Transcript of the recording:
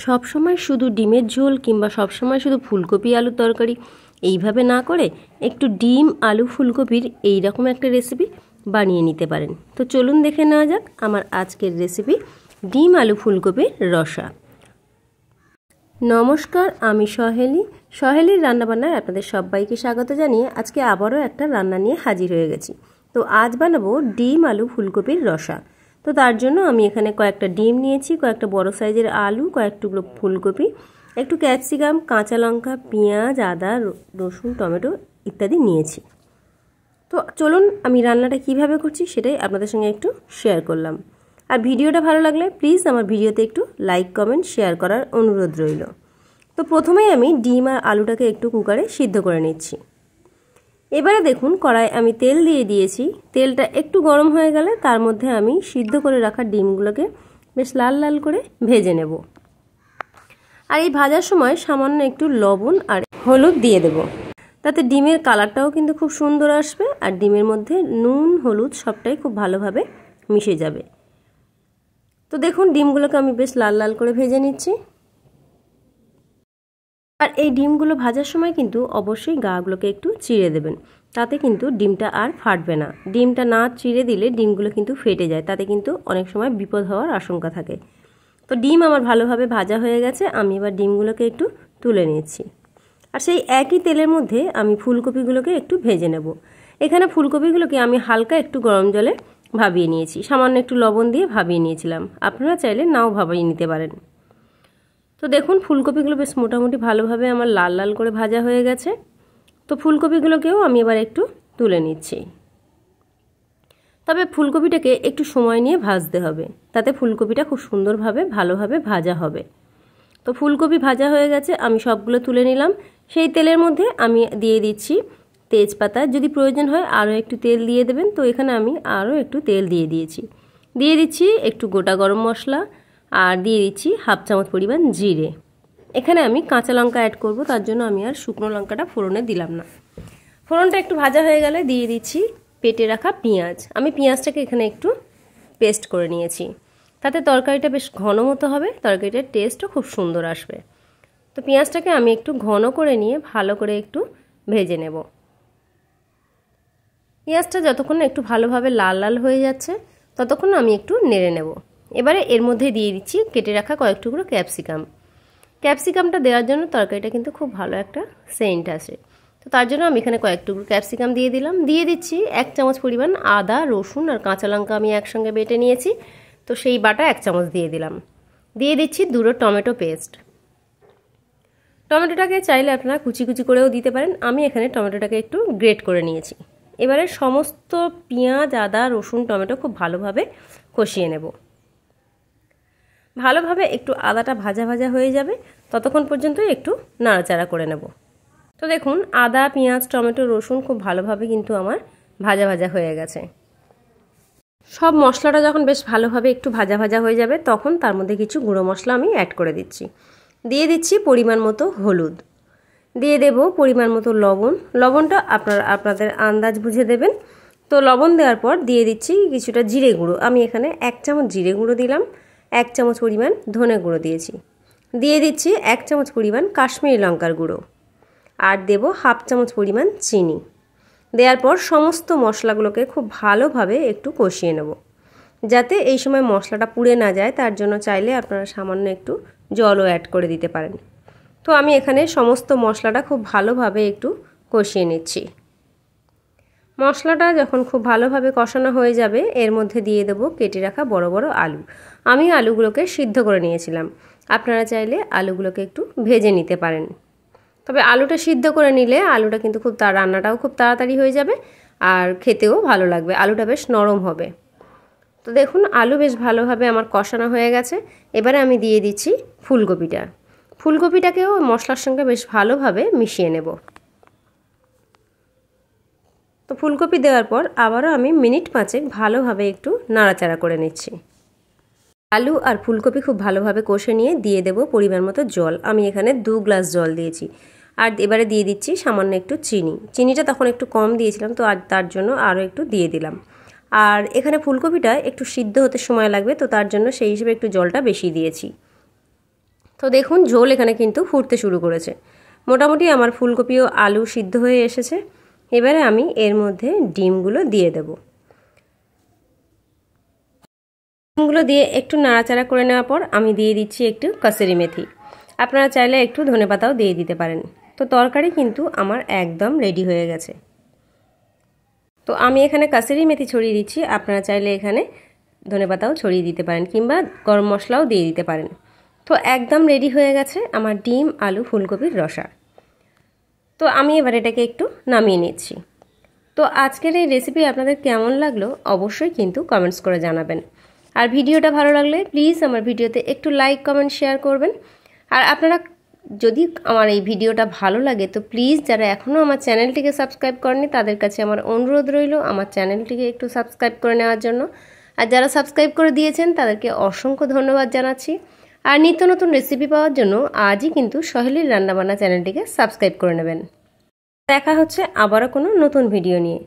সব সময় শুধু ডিমের ঝোল কিংবা সব সময় শুধু ফুলকপি আলুর তরকারি এইভাবে না করে একটু ডিম আলু ফুলকপির এই রকম একটা রেসিপি বানিয়ে নিতে পারেন। তো চলুন দেখে নেওয়া যাক আমার আজকের রেসিপি ডিম আলু ফুলকপির রসা। নমস্কার, আমি সহেলির রান্নাবান্নায় আপনাদের সবাইকে স্বাগত জানিয়ে আজকে আবারও একটা রান্না নিয়ে হাজির হয়ে গেছি। তো আজ বানাবো ডিম আলু ফুলকপির রসা। তো তার জন্য আমি এখানে কয়েকটা ডিম নিয়েছি, কয়েকটা বড় সাইজের আলু, কয়েক টুকরো ফুলকপি, একটু ক্যাপসিকাম, কাঁচা লঙ্কা, পেঁয়াজ, আদা, রসুন, টমেটো ইত্যাদি নিয়েছি। তো চলুন আমি রান্নাটা কিভাবে করছি সেটাই আপনাদের সঙ্গে একটু শেয়ার করলাম। আর ভিডিওটা ভালো লাগলে প্লিজ আমার ভিডিওতে একটু লাইক কমেন্ট শেয়ার করার অনুরোধ রইল। তো প্রথমেই আমি ডিম আর আলুটাকে একটু কুকারে সিদ্ধ করে নিচ্ছি। এবারে দেখুন কড়াই আমি তেল দিয়ে দিয়েছি। তেলটা একটু গরম হয়ে গেলে তার মধ্যে আমি সিদ্ধ করে রাখা ডিমগুলোকে বেশ লাল লাল করে ভেজে নেব। আর এই ভাজার সময় সামান্য একটু লবণ আর হলুদ দিয়ে দেব, তাতে ডিমের কালারটাও কিন্তু খুব সুন্দর আসবে আর ডিমের মধ্যে নুন হলুদ সবটাই খুব ভালোভাবে মিশে যাবে। তো দেখুন ডিমগুলোকে আমি বেশ লাল লাল করে ভেজে নিচ্ছি। আর এই ডিমগুলো ভাজার সময় কিন্তু অবশ্যই গাগুলোকে একটু চিড়ে দেবেন, তাতে কিন্তু ডিমটা আর ফাটবে না। ডিমটা না চিড়ে দিলে ডিমগুলো কিন্তু ফেটে যায়, তাতে কিন্তু অনেক সময় বিপদ হওয়ার আশঙ্কা থাকে। তো ডিম আমার ভালোভাবে ভাজা হয়ে গেছে, আমি এবার ডিমগুলোকে একটু তুলে নিচ্ছি। আর সেই একই তেলের মধ্যে আমি ফুলকপিগুলোকে একটু ভেজে নেব। এখানে ফুলকপিগুলোকে আমি হালকা একটু গরম জলে ভাবিয়ে নিয়েছি, সামান্য একটু লবণ দিয়ে ভাবিয়ে নিয়েছিলাম, আপনারা চাইলে নাও ভাবিয়ে নিতে পারেন। তো দেখুন ফুলকপিগুলো বেশ মোটামুটি ভালোভাবে আমার লাল লাল করে ভাজা হয়ে গেছে। তো ফুলকপিগুলোকেও আমি এবার একটু তুলে নিচ্ছি। তবে ফুলকপিটাকে একটু সময় নিয়ে ভাজতে হবে, তাতে ফুলকপিটা খুব সুন্দরভাবে ভালোভাবে ভাজা হবে। তো ফুলকপি ভাজা হয়ে গেছে, আমি সবগুলো তুলে নিলাম। সেই তেলের মধ্যে আমি দিয়ে দিচ্ছি তেজপাতা, যদি প্রয়োজন হয় আরও একটু তেল দিয়ে দেবেন। তো এখানে আমি আরও একটু তেল দিয়ে দিয়েছি। দিয়ে দিচ্ছি একটু গোটা গরম মশলা আর দিয়ে দিচ্ছি হাফ চামচ পরিমাণ জিরে। এখানে আমি কাঁচা লঙ্কা অ্যাড করব, তার জন্য আমি আর শুকনো লঙ্কাটা ফোড়নে দিলাম না। ফোড়নটা একটু ভাজা হয়ে গেলে দিয়ে দিচ্ছি পেটে রাখা পেঁয়াজ। আমি পেঁয়াজটাকে এখানে একটু পেস্ট করে নিয়েছি, তাতে তরকারিটা বেশ ঘন মতো হবে, তরকারিটার টেস্টও খুব সুন্দর আসবে। তো পেঁয়াজটাকে আমি একটু ঘন করে নিয়ে ভালো করে একটু ভেজে নেব। পেঁয়াজটা যতক্ষণ একটু ভালোভাবে লাল লাল হয়ে যাচ্ছে ততক্ষণ আমি একটু নেড়ে নেব। এবারে এর মধ্যে দিয়ে দিচ্ছি কেটে রাখা কয়েক টুকরো ক্যাপসিকাম। ক্যাপসিকামটা দেওয়ার জন্য তরকারিটা কিন্তু খুব ভালো একটা সেন্ট আসে। তো তার জন্য আমি এখানে কয়েক টুকরো ক্যাপসিকাম দিয়ে দিলাম। দিয়ে দিচ্ছি 1 চামচ পরিমাণ আদা, রসুন আর কাঁচা লঙ্কা আমি একসঙ্গে বেটে নিয়েছি, তো সেই বাটা 1 চামচ দিয়ে দিলাম। দিয়ে দিচ্ছি 2 টমেটো পেস্ট। টমেটোটাকে চাইলে আপনারা কুচি কুচি করেও দিতে পারেন, আমি এখানে টমেটোটাকে একটু গ্রেট করে নিয়েছি। এবারে সমস্ত পেঁয়াজ, আদা, রসুন, টমেটো খুব ভালোভাবে কষিয়ে নেব। ভালোভাবে একটু আদাটা ভাজা ভাজা হয়ে যাবে ততক্ষণ পর্যন্ত একটু নাড়াচাড়া করে নেব। তো দেখুন আদা, পেঁয়াজ, টমেটো, রসুন খুব ভালোভাবে কিন্তু আমার ভাজা ভাজা হয়ে গেছে। সব মশলাটা যখন বেশ ভালোভাবে একটু ভাজা ভাজা হয়ে যাবে তখন তার মধ্যে কিছু গুঁড়ো মশলা আমি অ্যাড করে দিচ্ছি। দিয়ে দিচ্ছি পরিমাণ মতো হলুদ, দিয়ে দেব পরিমাণ মতো লবণ। লবণটা আপনাদের আন্দাজ বুঝে দেবেন। তো লবণ দেওয়ার পর দিয়ে দিচ্ছি কিছুটা জিরে গুঁড়ো। আমি এখানে 1 চামচ জিরে গুঁড়ো দিলাম, 1 চামচ পরিমাণ ধনে গুঁড়ো দিয়েছি। দিয়ে দিচ্ছি 1 চামচ পরিমাণ কাশ্মীরি লঙ্কার গুঁড়ো আর দেব হাফ চামচ পরিমাণ চিনি। দেওয়ার পর সমস্ত মশলাগুলোকে খুব ভালোভাবে একটু কষিয়ে নেব, যাতে এই সময় মশলাটা পুড়ে না যায়। তার জন্য চাইলে আপনারা সামান্য একটু জলও অ্যাড করে দিতে পারেন। তো আমি এখানে সমস্ত মশলাটা খুব ভালোভাবে একটু কষিয়ে নিচ্ছি। মশলাটা যখন খুব ভালোভাবে কষানো হয়ে যাবে এর মধ্যে দিয়ে দেব কেটে রাখা বড় বড় আলু। আমি আলুগুলোকে সিদ্ধ করে নিয়েছিলাম, আপনারা চাইলে আলুগুলোকে একটু ভেজে নিতে পারেন। তবে আলুটা সিদ্ধ করে নিলে আলুটা কিন্তু রান্নাটাও খুব তাড়াতাড়ি হয়ে যাবে আর খেতেও ভালো লাগবে, আলুটা বেশ নরম হবে। তো দেখুন আলু বেশ ভালোভাবে আমার কষানো হয়ে গেছে। এবারে আমি দিয়ে দিচ্ছি ফুলকপিটাকেও মশলার সঙ্গে বেশ ভালোভাবে মিশিয়ে নেব। তো ফুলকপি দেওয়ার পর আবারও আমি মিনিট 5 ভালোভাবে একটু নাড়াচাড়া করে নিচ্ছি। আলু আর ফুলকপি খুব ভালোভাবে কষে নিয়ে দিয়ে দেব পরিমাণ মতো জল। আমি এখানে 2 গ্লাস জল দিয়েছি। আর এবারে দিয়ে দিচ্ছি সামান্য একটু চিনি। চিনিটা তখন একটু কম দিয়েছিলাম, তো আর তার জন্য আরও একটু দিয়ে দিলাম। আর এখানে ফুলকপিটা একটু সিদ্ধ হতে সময় লাগবে, তো তার জন্য সেই হিসেবে একটু জলটা বেশি দিয়েছি। তো দেখুন ঝোল এখানে কিন্তু ফুটতে শুরু করেছে। মোটামুটি আমার ফুলকপি ও আলু সিদ্ধ হয়ে এসেছে। এবারে আমি এর মধ্যে ডিমগুলো দিয়ে দেব। ডিমগুলো দিয়ে একটু নাড়াচাড়া করে নেওয়ার পর আমি দিয়ে দিচ্ছি একটু কসুরি মেথি। আপনারা চাইলে একটু ধনেপাতাও দিয়ে দিতে পারেন। তো তরকারি কিন্তু আমার একদম রেডি হয়ে গেছে। তো আমি এখানে কসুরি মেথি ছড়িয়ে দিচ্ছি, আপনারা চাইলে এখানে ধনেপাতাও ছড়িয়ে দিতে পারেন কিংবা গরম মশলাও দিয়ে দিতে পারেন। তো একদম রেডি হয়ে গেছে আমার ডিম আলু ফুলকপির রসা। তো আমি এবার এটাকে একটু নামিয়ে নিচ্ছি। তো আজকের এই রেসিপি আপনাদের কেমন লাগলো অবশ্যই কিন্তু কমেন্টস করে জানাবেন। আর ভিডিওটা ভালো লাগলে প্লিজ আমার ভিডিওতে একটু লাইক কমেন্ট শেয়ার করবেন। আর আপনারা যদি আমার এই ভিডিওটা ভালো লাগে তো প্লিজ যারা এখনও আমার চ্যানেলটিকে সাবস্ক্রাইব করেনি তাদের কাছে আমার অনুরোধ রইল আমার চ্যানেলটিকে একটু সাবস্ক্রাইব করে নেওয়ার জন্য। আর যারা সাবস্ক্রাইব করে দিয়েছেন তাদেরকে অসংখ্য ধন্যবাদ জানাচ্ছি। আর নিত্য নতুন রেসিপি পাওয়ার জন্য আজই কিন্তু সহেলির রান্নাবান্না চ্যানেলটিকে সাবস্ক্রাইব করে নেবেন। দেখা হচ্ছে আবারও কোনো নতুন ভিডিও নিয়ে।